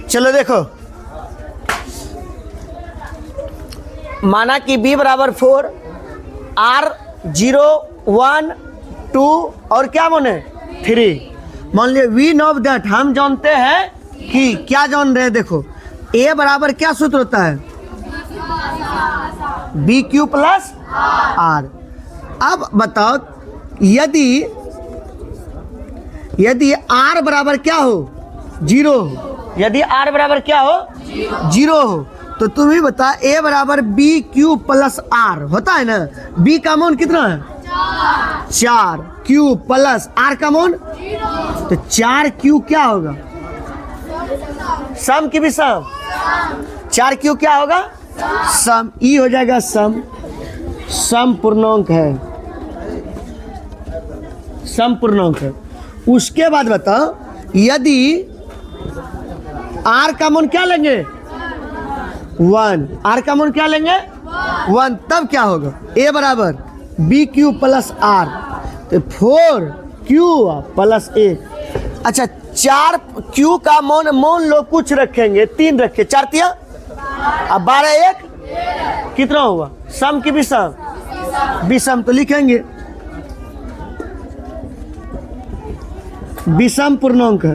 चलो देखो, माना कि b बराबर 4, r 0 1 2 और क्या माने 3। मान लिया वी नो दैट, हम जानते हैं कि क्या जान रहे हैं। देखो a बराबर क्या सूत्र होता है, बी क्यू प्लस आर। अब बताओ यदि r बराबर क्या हो 0 हो, यदि r बराबर क्या हो 0 हो, तो तुम ही बता a बराबर बी क्यू प्लस आर होता है ना। b का मान कितना है 4, q प्लस r का मान, तो 4q क्या होगा, सम की भी सम, 4q क्या होगा सम, ई हो जाएगा सम। सम पूर्णांक है, सम पूर्णांक है। उसके बाद बताओ यदि r का मान क्या लेंगे 1, r का मान क्या लेंगे 1, तब क्या होगा a बराबर बी क्यू प्लस आर, तो 4q प्लस a। अच्छा 4q का मान लो कुछ रखेंगे, 3 रखे, 4 तिया, अब 12 1 कितना हुआ, सम की विषम, विषम तो लिखेंगे विषम पूर्णांक है।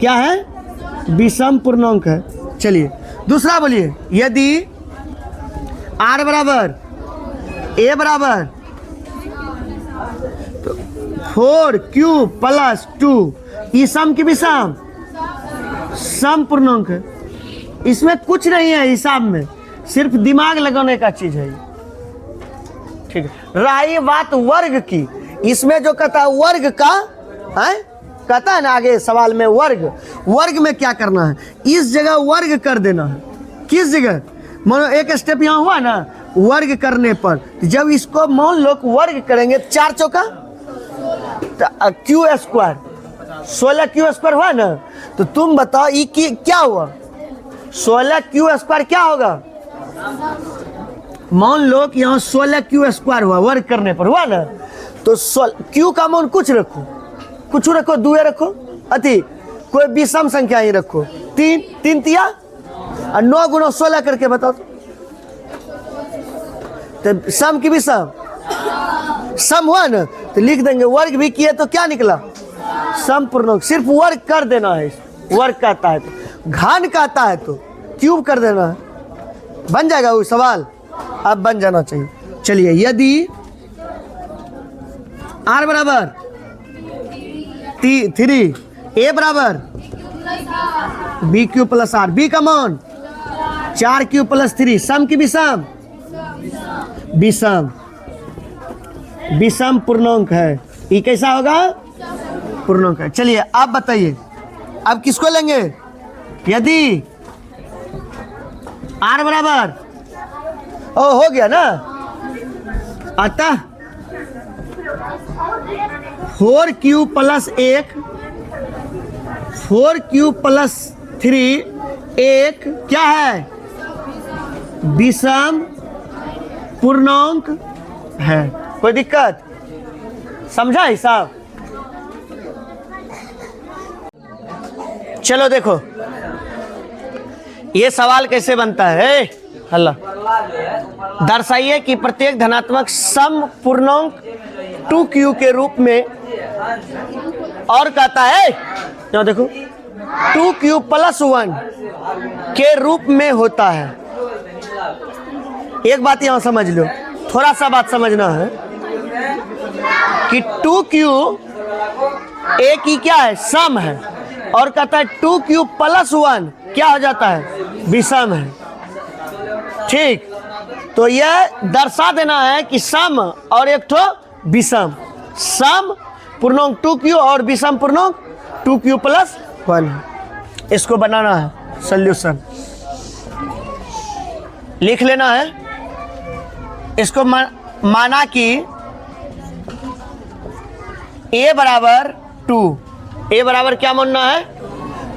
क्या है, विषम पूर्णांक है। चलिए दूसरा बोलिए, यदि r बराबर a बराबर 4q प्लस 2, ये सम की विषम, सम पूर्णांक है। इसमें कुछ नहीं है हिसाब में, सिर्फ दिमाग लगाने का चीज है। ठीक है, रही बात वर्ग की, इसमें जो कहता है वर्ग का है, कहता है ना आगे सवाल में वर्ग, वर्ग में क्या करना है, इस जगह वर्ग कर देना है। किस जगह, मानो एक स्टेप यहाँ हुआ ना वर्ग करने पर, जब इसको मान लो वर्ग करेंगे 4 चौका क्यू स्क्वायर, 16q स्क्वायर हुआ ना, तो तुम बताओ ये क्या हुआ, 16q स्क्वायर क्या होगा, मान लो कि यहाँ 16q स्क्वायर हुआ, वर्ग करने पर हुआ ना, तो q का मान कुछ रखो, कुछ रखो, 2 रखो, अति कोई विषम संख्या ही रखो, 3 तिया और 9 गुना 16 करके बताओ तो सम की विषम, सम हुआ ना, तो लिख देंगे। वर्ग भी किए तो क्या निकला, सम पूर्णांक। सिर्फ वर्ग कर देना है, वर्ग कहता है तो, घन कहता है तो क्यूब कर देना है, बन जाएगा वो सवाल, अब बन जाना चाहिए। चलिए यदि r बराबर 3, a बराबर B Q plus R, B का मान 4q प्लस 3, सम की विषम, विषम, विषम पूर्णांक है। ये कैसा होगा, पूर्णांक है। चलिए आप बताइए, अब किसको लेंगे, यदि r बराबर, ओ हो गया ना, अतः 4q प्लस 1, 4q प्लस 3 एक क्या है, विषम पूर्णांक है। कोई दिक्कत, समझा हिसाब। चलो देखो ये सवाल कैसे बनता है, हल्ला दर्शाइए कि प्रत्येक धनात्मक सम पूर्णांक 2q के रूप में, और कहता है यहाँ देखो 2q प्लस 1 के रूप में होता है। एक बात यहाँ समझ लो, थोड़ा सा बात समझना है कि 2q एक ही क्या है, सम है, और कहता है 2q प्लस 1 क्या हो जाता है, विषम है। ठीक, तो यह दर्शा देना है कि सम और एक ठो विषम, सम पूर्णांक 2q और विषम पूर्णांक 2q प्लस 1। इसको बनाना है सॉल्यूशन, लिख लेना है। इसको माना कि a बराबर 2, a बराबर क्या मानना है,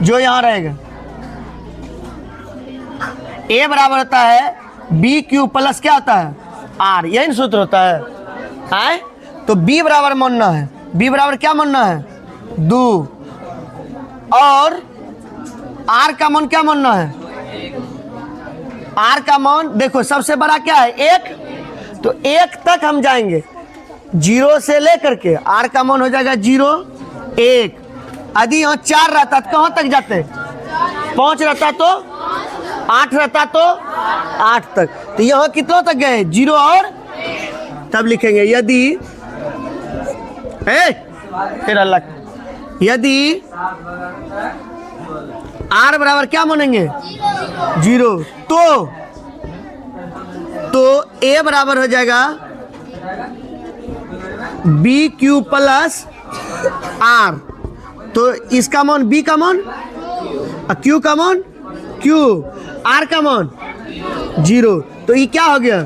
जो यहां रहेगा a बराबर होता है बी क्यू प्लस क्या होता है r, यही सूत्र होता है। तो b बराबर मानना है, b बराबर क्या मानना है 2, और आर का मान क्या मानना है? आर का मान देखो सबसे बड़ा क्या है? 1, तो 1 तक हम जाएंगे, 0 से लेकर के आर का मान हो जाएगा 0, 1। यदि यहाँ 4 रहता तो कहाँ तक जाते? 5 रहता तो 8 रहता तो 8 तक, तो यहाँ कितना तक गए? 0 और तब लिखेंगे यदि तेरा लक, यदि आर बराबर क्या मानेंगे? 0, तो ए बराबर हो जाएगा बी क्यू प्लस आर। तो इसका मान बी का मान, क्यू का मान क्यू, आर का मान 0, तो ये क्या हो गया?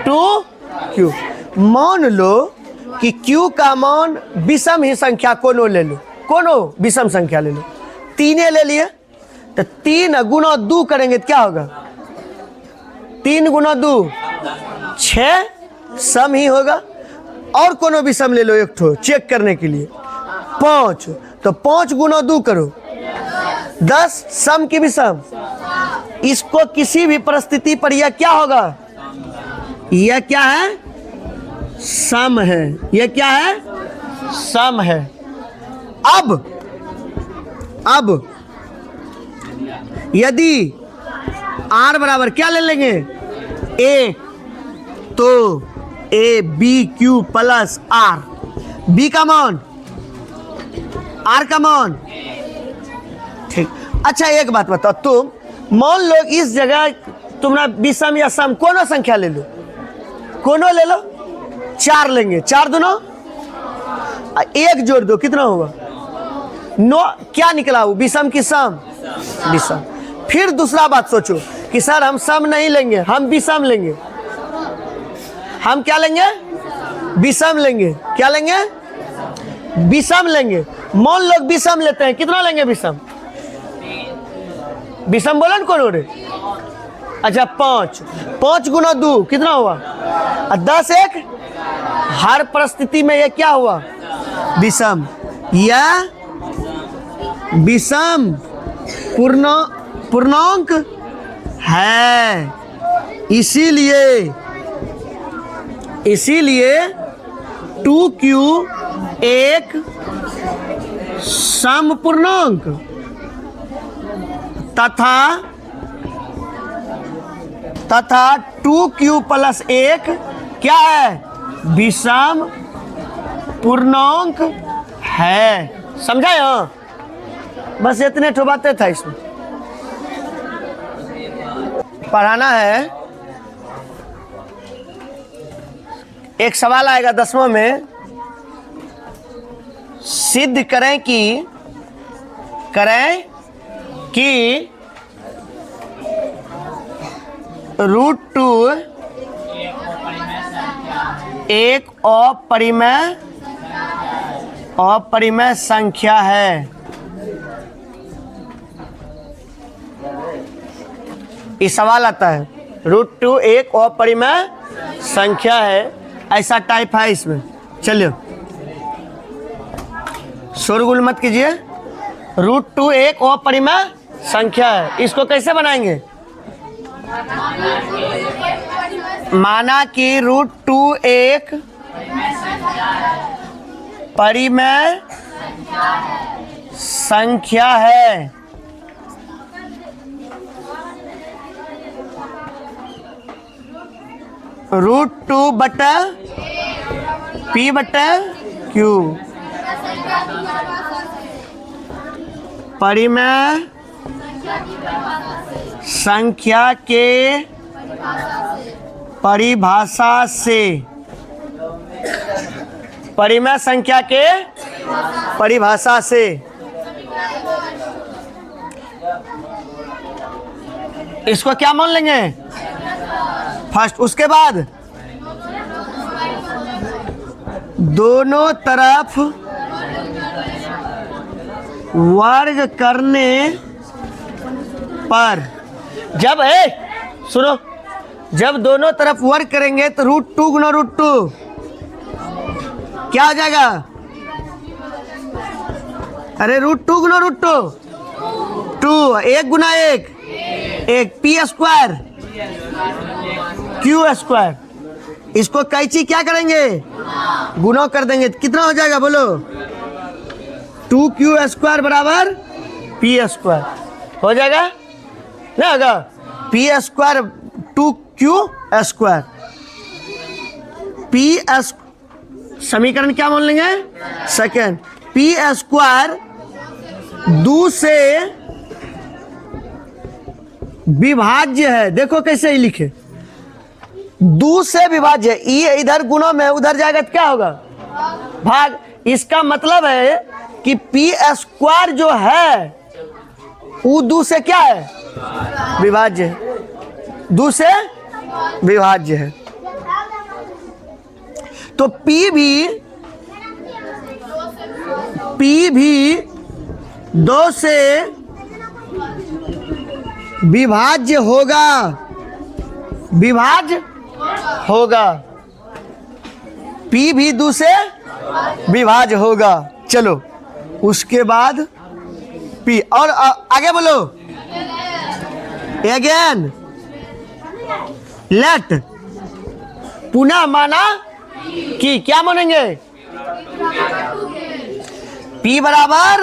2q। मान लो कि q का मान विषम ही संख्या कोनो ले लो, कोनो विषम संख्या ले लो, 3 ले लिए, तो 3 गुना 2 करेंगे तो क्या होगा? 3 गुना 2 6, सम ही होगा। और कोनो विषम ले लो एक ठो चेक करने के लिए, 5, तो 5 गुना 2 करो 10, सम की विषम। इसको किसी भी परिस्थिति पर यह क्या होगा? यह क्या है? सम है। यह क्या है? सम है। अब यदि आर बराबर क्या ले लेंगे? 1, तो A B Q plus R, B का मान आर का मान, ठीक। अच्छा एक बात बताओ, तुम मान लो इस जगह तुमने विषम या सम कोनो संख्या ले लो, कोनो ले लो, 4 लेंगे, 4 दूनो 1 जोड़ दो, कितना होगा? 9। क्या निकला वो? विषम की सम? विषम। फिर दूसरा बात सोचो कि सर हम सम नहीं लेंगे, हम विषम लेंगे। हम क्या लेंगे? विषम लेंगे। क्या लेंगे? विषम लेंगे। मान लो विषम लेते हैं, कितना लेंगे विषम? विषम बोला ना कौन हो रे? अच्छा 5 गुना 2 कितना हुआ? 10, 1। हर परिस्थिति में यह क्या हुआ? विषम। यह विषम पूर्णांक है, इसीलिए 2q एक सम पूर्णांक तथा 2q प्लस 1 क्या है? विषम पूर्णांक है। समझा? हाँ, बस इतने ठो बातें था इसमें पढ़ाना है। एक सवाल आएगा 10वां में, सिद्ध करें कि √2 एक अपरिमेय संख्या है। ये सवाल आता है, √2 एक अपरिमेय संख्या है, ऐसा टाइप है इसमें। चलिए शोरगुल मत कीजिए। √2 एक अपरिमेय संख्या है, इसको कैसे बनाएंगे? माना कि √2 एक परिमेय संख्या है, √2 बटा p बटा q परिमेय संख्या के परिभाषा से, परिमेय संख्या के परिभाषा से। इसको क्या मान लेंगे फर्स्ट? उसके बाद दोनों तरफ वर्ग करने पर, जब सुनो, जब दोनों तरफ वर्ग करेंगे तो √2 गुना √2 क्या हो जाएगा? अरे √2 गुना √2 2, 1 गुना 1 1, पी स्क्वायर क्यू स्क्वायर। इसको कैंची क्या करेंगे, गुना कर देंगे, कितना हो जाएगा बोलो, 2q स्क्वायर बराबर पी स्क्वायर हो जाएगा, नहीं होगा, P square 2q square. P समीकरण क्या मान लेंगे, सेकेंड, पी स्क्वायर 2 से विभाज्य है। देखो कैसे ही लिखे, 2 से विभाज्य, ये इधर गुणा में उधर जाएगा तो क्या होगा, भाग। इसका मतलब है कि पी स्क्वायर जो है वो 2 से क्या है, विभाज्य है, 2 से विभाज्य है। तो P भी 2 से विभाज्य होगा, विभाज्य होगा, P भी 2 से विभाज्य होगा। चलो उसके बाद P और आगे बोलो, अगेन लेट, पुनः माना कि क्या मानेंगे, P बराबर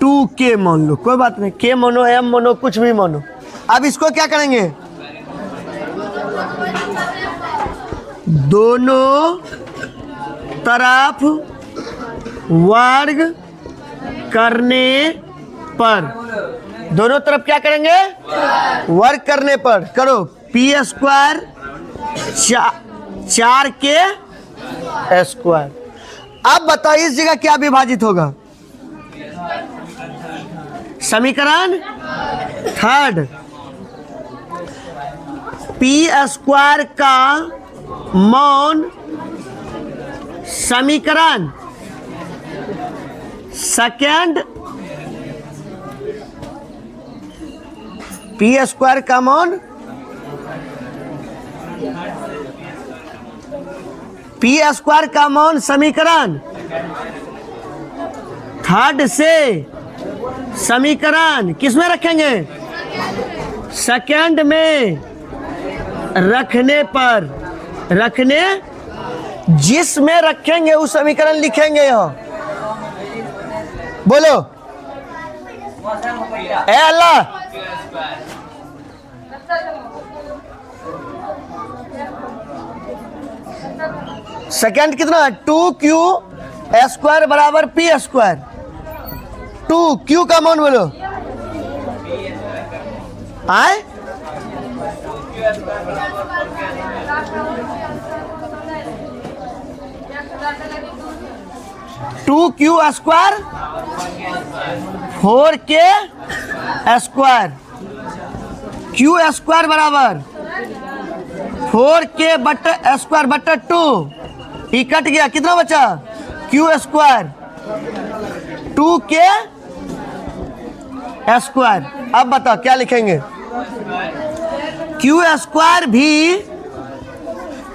2k मान लो, कोई बात नहीं, k मानो m मानो कुछ भी मानो। अब इसको क्या करेंगे, दोनों तरफ वर्ग करने पर, दोनों तरफ क्या करेंगे, वर्ग करने पर करो, पी स्क्वायर 4k स्क्वायर। अब बताओ इस जगह क्या विभाजित होगा, समीकरण थर्ड, पी स्क्वायर का मान समीकरण सेकेंड, पी स्क्वायर का मान, पी स्क्वायर का मान समीकरण थर्ड से समीकरण किसमें रखेंगे, सेकेंड में रखने पर, रखने जिसमें रखेंगे उस समीकरण लिखेंगे। यहाँ बोलो ए अल्लाह, सेकेंड कितना है, 2q स्क्वायर बराबर पी स्क्वायर, 2q का मान बोलो, आए 2q square 4k square, q square बराबर 4k बट्टा स्क्वायर बट्टा 2, ये कट गया, कितना बचा, q स्क्वायर 2k स्क्वायर। अब बताओ क्या लिखेंगे, q स्क्वायर भी,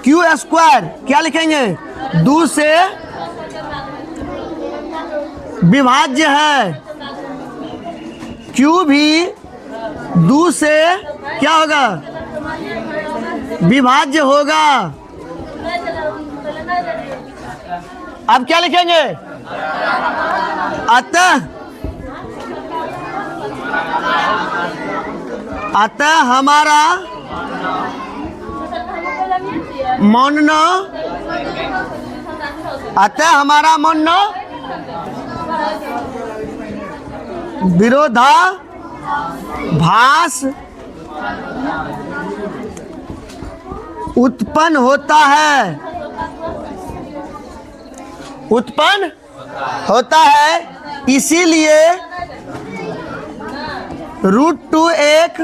q स्क्वायर क्या लिखेंगे, 2 से विभाज्य है, q भी 2 से क्या होगा, विभाज्य होगा। अब क्या लिखेंगे, अतः हमारा मानना, अतः हमारा मानना विरोधाभास उत्पन्न होता है, उत्पन्न होता है, इसीलिए √2 एक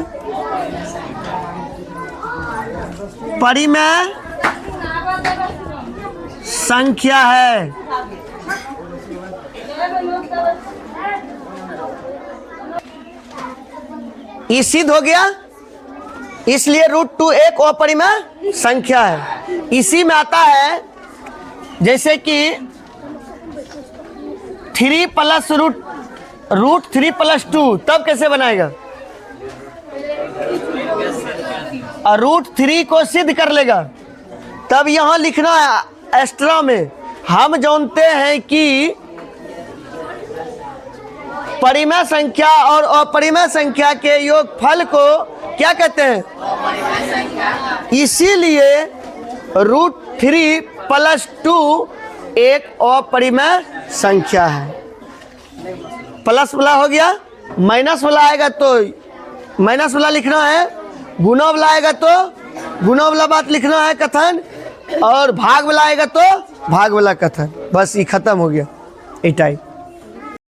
परिमेय संख्या है। ये सिद्ध हो गया, इसलिए √2 एक अपरिमेय संख्या है। इसी में आता है जैसे कि 3 + √3 + 2 तब कैसे बनाएगा? और √3 को सिद्ध कर लेगा तब यहां लिखना है एक्स्ट्रा में। हम जानते हैं कि परिमेय संख्या और अपरिमेय संख्या के योगफल को क्या कहते हैं? इसीलिए √3 + 2 एक अपरिमेय संख्या है। प्लस वाला हो गया, माइनस वाला आएगा तो माइनस वाला लिखना है, गुना वाला आएगा तो गुना वाला बात लिखना है कथन, और भाग वाला आएगा तो भाग वाला कथन। बस ये खत्म हो गया ये टाइप।